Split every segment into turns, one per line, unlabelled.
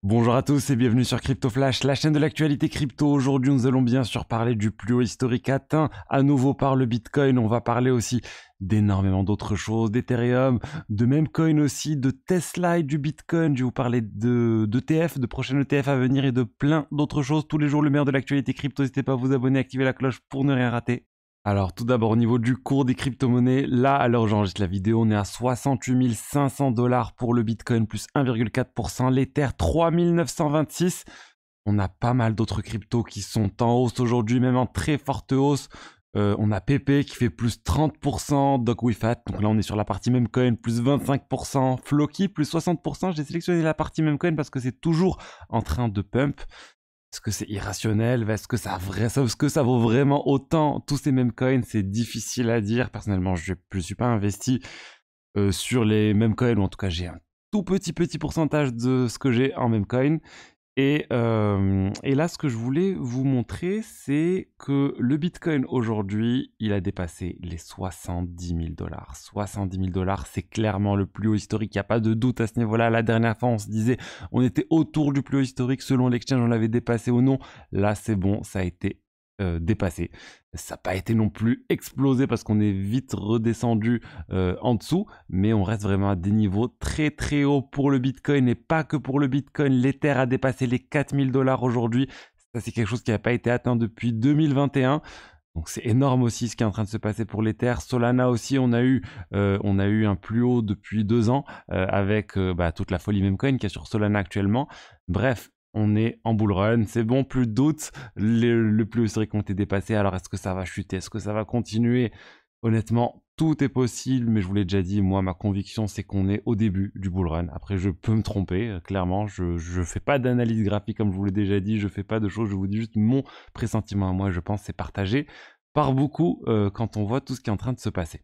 Bonjour à tous et bienvenue sur Crypto Flash, la chaîne de l'actualité crypto. Aujourd'hui, nous allons bien sûr parler du plus haut historique atteint à nouveau par le Bitcoin. On va parler aussi d'énormément d'autres choses, d'Ethereum, de Memecoin aussi, de Tesla et du Bitcoin. Je vais vous parler d'ETF, de prochaines ETF à venir et de plein d'autres choses. Tous les jours, le meilleur de l'actualité crypto. N'hésitez pas à vous abonner, activer la cloche pour ne rien rater. Alors tout d'abord au niveau du cours des crypto-monnaies, là à l'heure où j'enregistre la vidéo, on est à 68 500 $ pour le Bitcoin plus 1,4%, l'Ether 3 926. On a pas mal d'autres cryptos qui sont en hausse aujourd'hui, même en très forte hausse. On a PP qui fait plus 30%, DogWifat, donc là on est sur la partie Memecoin, plus 25%, Floki plus 60%. J'ai sélectionné la partie Memecoin parce que c'est toujours en train de pump. Est-ce que c'est irrationnel? Est-ce que ça vaut vraiment autant tous ces mêmes coins? C'est difficile à dire. Personnellement, je ne suis pas investi sur les mêmes coins, ou en tout cas, j'ai un tout petit pourcentage de ce que j'ai en même coin. Et là, ce que je voulais vous montrer, c'est que le Bitcoin aujourd'hui, il a dépassé les 70 000 $. 70 000 $, c'est clairement le plus haut historique. Il n'y a pas de doute à ce niveau-là. La dernière fois, on se disait, on était autour du plus haut historique. Selon l'exchange, on l'avait dépassé ou non. Là, c'est bon, ça a été dépassé. Ça n'a pas été non plus explosé parce qu'on est vite redescendu en dessous, mais on reste vraiment à des niveaux très hauts pour le Bitcoin et pas que pour le Bitcoin. L'Ether a dépassé les 4 000 $ aujourd'hui. Ça, c'est quelque chose qui n'a pas été atteint depuis 2021. Donc c'est énorme aussi ce qui est en train de se passer pour l'Ether. Solana aussi, on a eu un plus haut depuis 2 ans avec toute la folie Memecoin qui est sur Solana actuellement. Bref, on est en bull run, c'est bon, plus de doute, le plus haut historique ont été dépassés. Alors est-ce que ça va chuter? Est-ce que ça va continuer? Honnêtement, tout est possible, mais je vous l'ai déjà dit, moi ma conviction c'est qu'on est au début du bull run. Après je peux me tromper, clairement, je fais pas d'analyse graphique comme je vous l'ai déjà dit, je fais pas de choses, je vous dis juste mon pressentiment à moi, je pense c'est partagé par beaucoup quand on voit tout ce qui est en train de se passer.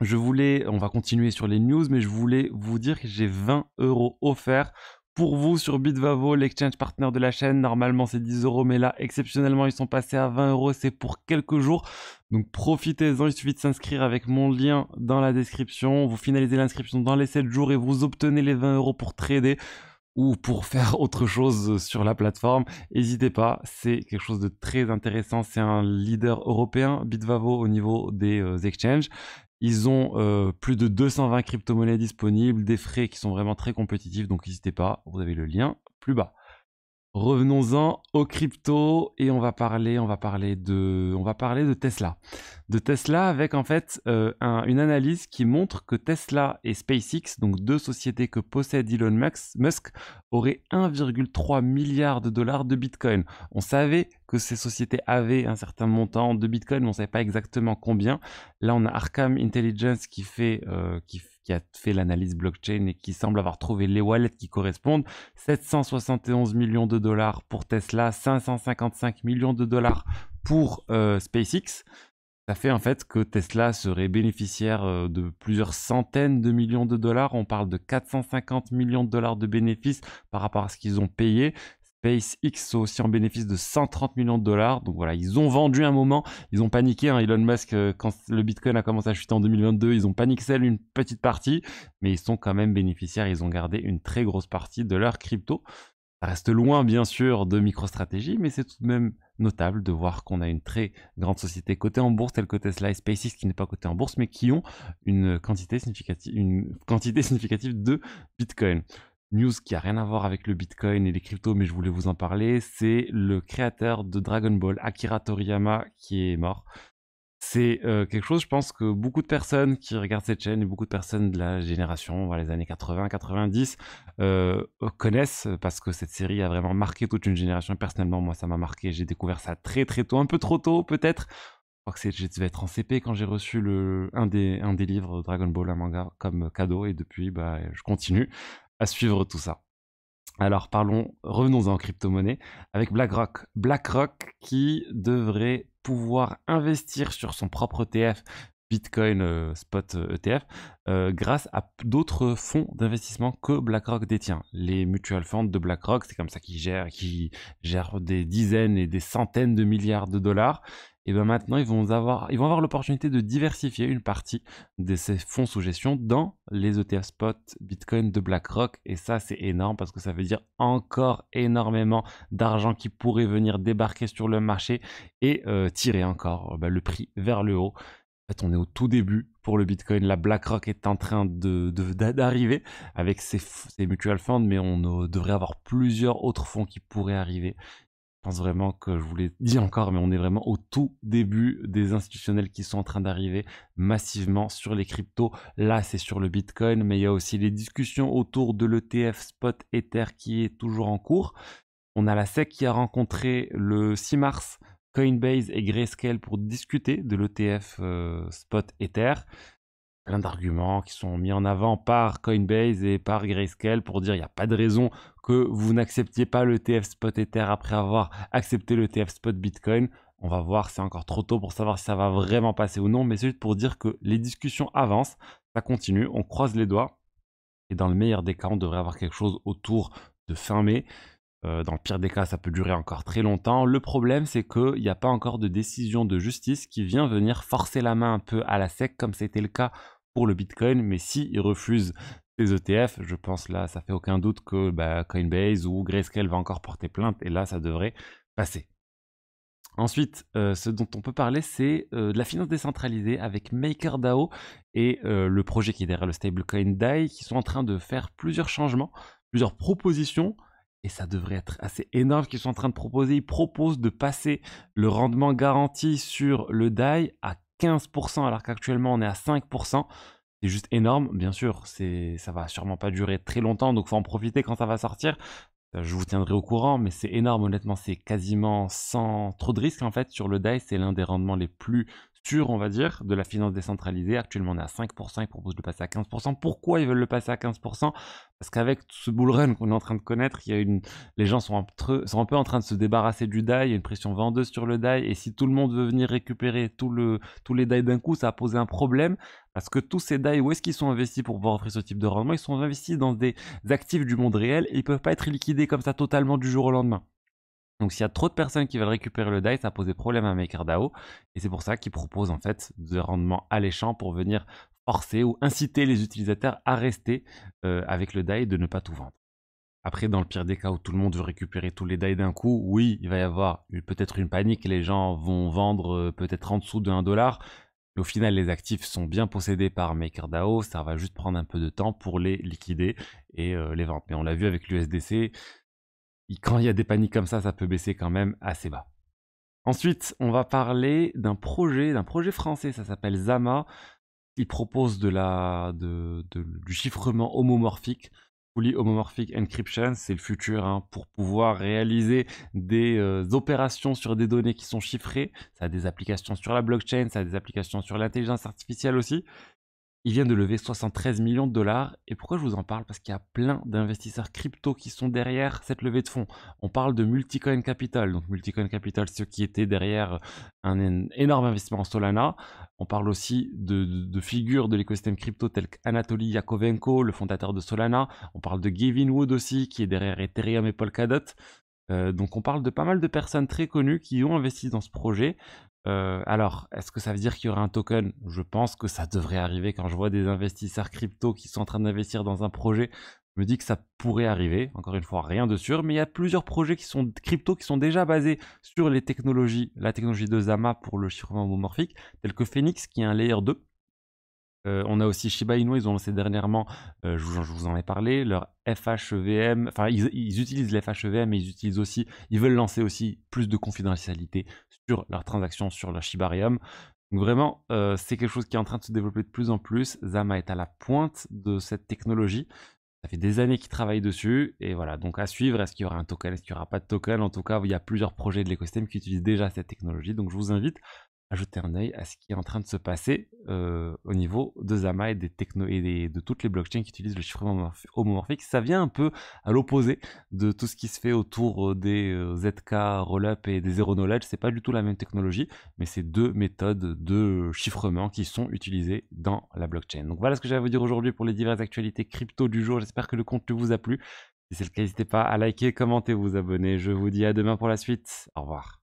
On va continuer sur les news, mais je voulais vous dire que j'ai 20 € offerts pour vous sur Bitvavo, l'exchange partner de la chaîne. Normalement, c'est 10 €, mais là, exceptionnellement, ils sont passés à 20 €. C'est pour quelques jours. Donc, profitez-en. Il suffit de s'inscrire avec mon lien dans la description. Vous finalisez l'inscription dans les 7 jours et vous obtenez les 20 € pour trader ou pour faire autre chose sur la plateforme. N'hésitez pas, c'est quelque chose de très intéressant. C'est un leader européen, Bitvavo, au niveau des exchanges. Ils ont plus de 220 crypto-monnaies disponibles, des frais qui sont vraiment très compétitifs, donc n'hésitez pas, vous avez le lien plus bas. Revenons-en aux cryptos et on va parler de Tesla. De Tesla avec en fait une analyse qui montre que Tesla et SpaceX, donc deux sociétés que possède Elon Musk, auraient 1,3 milliard de dollars de Bitcoin. On savait que ces sociétés avaient un certain montant de Bitcoin, mais on ne savait pas exactement combien. Là, on a Arkham Intelligence qui a fait l'analyse blockchain et qui semble avoir trouvé les wallets qui correspondent. 771 millions de dollars pour Tesla, 555 millions de dollars pour SpaceX. Ça fait en fait que Tesla serait bénéficiaire de plusieurs centaines de millions de dollars. On parle de 450 millions de dollars de bénéfices par rapport à ce qu'ils ont payé. SpaceX aussi en bénéfice de 130 millions de dollars. Donc voilà, ils ont vendu un moment, ils ont paniqué. Elon Musk, quand le Bitcoin a commencé à chuter en 2022, ils ont paniqué sell une petite partie, mais ils sont quand même bénéficiaires. Ils ont gardé une très grosse partie de leur crypto. Ça reste loin, bien sûr, de MicroStrategy, mais c'est tout de même notable de voir qu'on a une très grande société cotée en bourse, telle que Tesla et SpaceX, qui n'est pas cotée en bourse, mais qui ont une quantité significative de Bitcoin. News qui a rien à voir avec le Bitcoin et les cryptos, mais je voulais vous en parler, c'est le créateur de Dragon Ball, Akira Toriyama, qui est mort. C'est quelque chose, je pense que beaucoup de personnes qui regardent cette chaîne et beaucoup de personnes de la génération, les années 80-90, connaissent parce que cette série a vraiment marqué toute une génération. Personnellement, moi, ça m'a marqué. J'ai découvert ça très tôt, un peu trop tôt peut-être. Je crois que je devais être en CP quand j'ai reçu un des livres Dragon Ball, un manga, comme cadeau. Et depuis, je continue à suivre tout ça. Alors revenons-en en crypto-monnaie avec BlackRock. BlackRock qui devrait pouvoir investir sur son propre ETF, Bitcoin Spot ETF, grâce à d'autres fonds d'investissement que BlackRock détient. Les mutual funds de BlackRock, c'est comme ça qu'ils gèrent des dizaines et des centaines de milliards de dollars. Et ben maintenant, ils vont avoir l'opportunité de diversifier une partie de ces fonds sous gestion dans les ETF spot Bitcoin de BlackRock. Et ça, c'est énorme parce que ça veut dire encore énormément d'argent qui pourrait venir débarquer sur le marché et tirer encore le prix vers le haut. En fait, on est au tout début pour le Bitcoin. La BlackRock est en train d'arriver avec ses mutual funds, mais on devrait avoir plusieurs autres fonds qui pourraient arriver. Je pense vraiment que je vous l'ai dit encore, mais on est vraiment au tout début des institutionnels qui sont en train d'arriver massivement sur les cryptos. Là, c'est sur le Bitcoin, mais il y a aussi les discussions autour de l'ETF Spot Ether qui est toujours en cours. On a la SEC qui a rencontré le 6 mars Coinbase et Grayscale pour discuter de l'ETF Spot Ether. Plein d'arguments qui sont mis en avant par Coinbase et par Grayscale pour dire il n'y a pas de raison que vous n'acceptiez pas l'ETF Spot Ether après avoir accepté l'ETF Spot Bitcoin. On va voir, c'est encore trop tôt pour savoir si ça va vraiment passer ou non, mais c'est juste pour dire que les discussions avancent, ça continue, on croise les doigts. Et dans le meilleur des cas, on devrait avoir quelque chose autour de fin mai. Dans le pire des cas, ça peut durer encore très longtemps. Le problème, c'est qu'il n'y a pas encore de décision de justice qui vient venir forcer la main un peu à la SEC, comme c'était le cas pour le Bitcoin. Mais s'ils refusent ces ETF, je pense là, ça fait aucun doute que Coinbase ou Grayscale va encore porter plainte, et là, ça devrait passer. Ensuite, ce dont on peut parler, c'est de la finance décentralisée avec MakerDAO et le projet qui est derrière le stablecoin DAI, qui sont en train de faire plusieurs changements, plusieurs propositions, et ça devrait être assez énorme ce qu'ils sont en train de proposer. Ils proposent de passer le rendement garanti sur le DAI à 15%, alors qu'actuellement on est à 5%. C'est juste énorme, bien sûr, ça va sûrement pas durer très longtemps, donc faut en profiter quand ça va sortir. Je vous tiendrai au courant, mais c'est énorme, honnêtement, c'est quasiment sans trop de risques en fait sur le DAI. C'est l'un des rendements les plus sûrs, on va dire, de la finance décentralisée. Actuellement, on est à 5%, ils proposent de le passer à 15%. Pourquoi ils veulent le passer à 15%? Parce qu'avec ce bull run qu'on est en train de connaître, les gens sont un peu en train de se débarrasser du DAI, il y a une pression vendeuse sur le DAI, et si tout le monde veut venir récupérer tous les DAI d'un coup, ça a posé un problème, parce que tous ces DAI, où est-ce qu'ils sont investis pour pouvoir offrir ce type de rendement? Ils sont investis dans des actifs du monde réel et ils peuvent pas être liquidés comme ça totalement du jour au lendemain. Donc s'il y a trop de personnes qui veulent récupérer le DAI, ça a posé problème à MakerDAO, et c'est pour ça qu'ils proposent en fait des rendements alléchants pour venir forcer ou inciter les utilisateurs à rester avec le DAI et de ne pas tout vendre. Après, dans le pire des cas où tout le monde veut récupérer tous les DAI d'un coup, oui, il va y avoir peut-être une panique, les gens vont vendre peut-être en dessous de 1 dollar. Mais au final, les actifs sont bien possédés par MakerDAO, ça va juste prendre un peu de temps pour les liquider et les vendre. Mais on l'a vu avec l'USDC, quand il y a des paniques comme ça peut baisser quand même assez bas. Ensuite, on va parler d'un projet français, ça s'appelle Zama. Il propose du chiffrement homomorphique, fully homomorphic encryption, c'est le futur pour pouvoir réaliser des opérations sur des données qui sont chiffrées. Ça a des applications sur la blockchain, ça a des applications sur l'intelligence artificielle aussi. Il vient de lever 73 millions de dollars. Et pourquoi je vous en parle? Parce qu'il y a plein d'investisseurs crypto qui sont derrière cette levée de fonds. On parle de Multicoin Capital. Donc Multicoin Capital, ceux qui étaient derrière un énorme investissement en Solana. On parle aussi de figures de l'écosystème crypto tels qu'Anatoly Yakovenko, le fondateur de Solana. On parle de Gavin Wood aussi, qui est derrière Ethereum et Polkadot. Donc on parle de pas mal de personnes très connues qui ont investi dans ce projet. Alors, est-ce que ça veut dire qu'il y aura un token? Je pense que ça devrait arriver. Quand je vois des investisseurs crypto qui sont en train d'investir dans un projet, je me dis que ça pourrait arriver. Encore une fois, rien de sûr, mais il y a plusieurs projets qui sont crypto qui sont déjà basés sur la technologie de Zama pour le chiffrement homomorphique, tel que Phoenix qui est un layer 2. On a aussi Shiba Inu, ils ont lancé dernièrement, je vous en ai parlé, leur FHEVM, enfin ils utilisent les FHEVM, mais ils veulent lancer aussi plus de confidentialité sur leurs transactions sur leur Shibarium. Donc vraiment, c'est quelque chose qui est en train de se développer de plus en plus. Zama est à la pointe de cette technologie. Ça fait des années qu'ils travaillent dessus, et voilà, donc à suivre, est-ce qu'il y aura un token, est-ce qu'il n'y aura pas de token? En tout cas, il y a plusieurs projets de l'écosystème qui utilisent déjà cette technologie, donc je vous invite à jeter un œil à ce qui est en train de se passer au niveau de Zama et de toutes les blockchains qui utilisent le chiffrement homomorphique. Ça vient un peu à l'opposé de tout ce qui se fait autour des ZK, Rollup et des Zero Knowledge. C'est pas du tout la même technologie, mais c'est deux méthodes de chiffrement qui sont utilisées dans la blockchain. Donc voilà ce que j'avais à vous dire aujourd'hui pour les diverses actualités crypto du jour. J'espère que le contenu vous a plu. Si c'est le cas, n'hésitez pas à liker, commenter, vous abonner. Je vous dis à demain pour la suite. Au revoir.